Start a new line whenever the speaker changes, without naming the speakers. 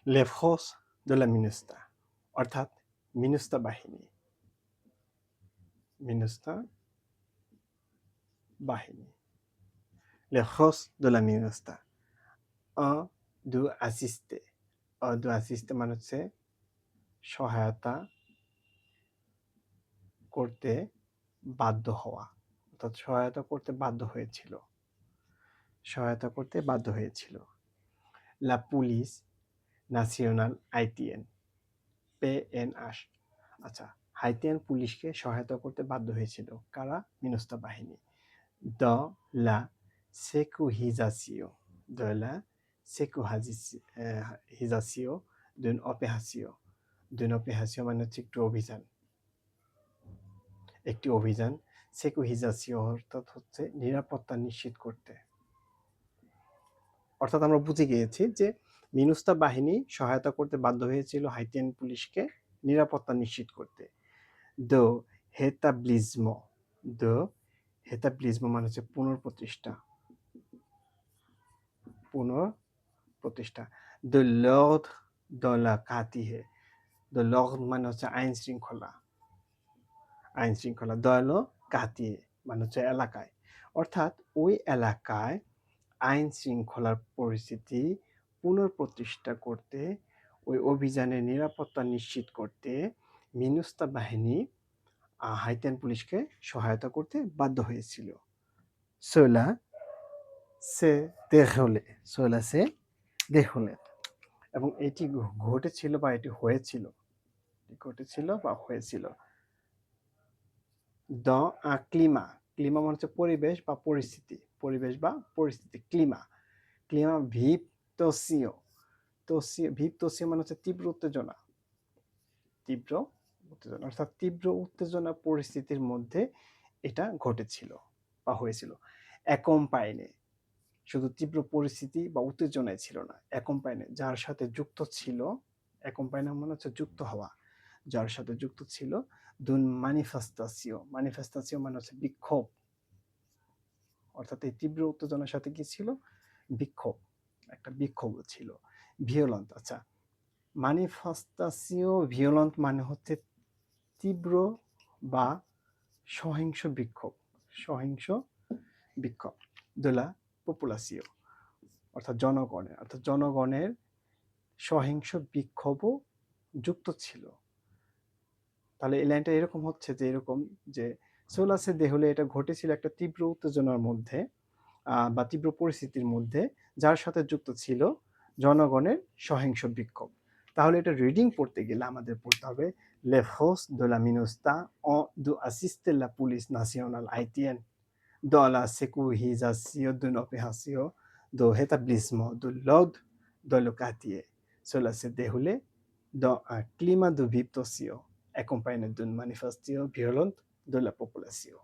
les forces de la MINUSTA অর্থাৎ মিনুস্তা বাহিনী মিনুস্তা বাহিনী les forces de la MINUSTA ont dû assister মানে হচ্ছে সহায়তা করতে বাধ্য হওয়া অর্থাৎ সহায়তা করতে বাধ্য হয়েছিল la police nationale haïtienne PNH আচ্ছা হাইতিয়ান পুলিশকে সহায়তা করতে বাধ্য হয়েছিল কারা মিনুস্তা বাহিনী dans la sécurisation d'une opération মানে হচ্ছে একটি অভিযান sécurisation অর্থাৎ হচ্ছে নিরাপত্তা নিশ্চিত করতে অর্থাৎ আমরা বুঝে গিয়েছি যে মিনুস্তা বাহিনী সহায়তা করতে বাধ্য হয়েছিল হাইতিয়ান পুলিশকে নিরাপত্তা নিশ্চিত করতে de rétablissement মানে হচ্ছে পুনঃপ্রতিষ্ঠা de l'ordre dans la quartier de l'ordre মানে হচ্ছে আইন শৃঙ্খলা dans le quartier মানে হচ্ছে এলাকায় অর্থাৎ ওই এলাকায় আইন শৃঙ্খলার পরিস্থিতি পুনঃপ্রতিষ্ঠা করতে ওই অভিযানের নিরাপত্তা নিশ্চিত করতে মিনুস্তা বাহিনী হাইতিয়ান পুলিশকে সহায়তা করতে বাধ্য হয়েছিল cela s'est déroulé এবং এটি ঘটেছিল বা হয়েছিল dans un climat মানে হচ্ছে পরিবেশ বা পরিস্থিতি climat vive tension মানে হচ্ছে তীব্র উত্তেজনা অর্থাৎ তীব্র উত্তেজনা পরিস্থিতির মধ্যে এটা ঘটেছিল বা হয়েছিল অ্যাকম্পাইনে শুধু তীব্র পরিস্থিতি বা উত্তেজনায় ছিল না অ্যাকম্পাইনে যার সাথে যুক্ত ছিল অ্যাকম্পাইনে মানে হচ্ছে যুক্ত হওয়া যার সাথে যুক্ত ছিল দুন ম্যানিফেস্টাসিও মানে হচ্ছে বিক্ষোভ অর্থাৎ এই তীব্র উত্তেজনার সাথে কি ছিল একটা বিক্ষোভ ছিল ভিওলেন্ট আচ্ছা ম্যানিফেস্টাসিও ভিওলেন্ট মানে হচ্ছে তীব্র বা সহিংস বিক্ষোভ de la population অর্থাৎ জনগণের সহিংস বিক্ষোভও যুক্ত ছিল তাহলে এই লাইনটা এরকম হচ্ছে যে সোলাসে দেহলে এটা ঘটেছিল একটা তীব্র উত্তেজনার মধ্যে বা তীব্র পরিস্থিতির মধ্যে যার সাথে যুক্ত ছিল জনগণের সহিংস বিক্ষোভ তাহলে এটা রিডিং পড়তে গেলে আমাদের পড়তে হবে les forces de la MINUSTA ont dû assister la police nationale haïtienne dans la sécurisation d'une opération de rétablissement de l'ordre dans le quartier. Cela s'est déroulé dans un climat de vive tension accompagné d'une manifestation violente de la population.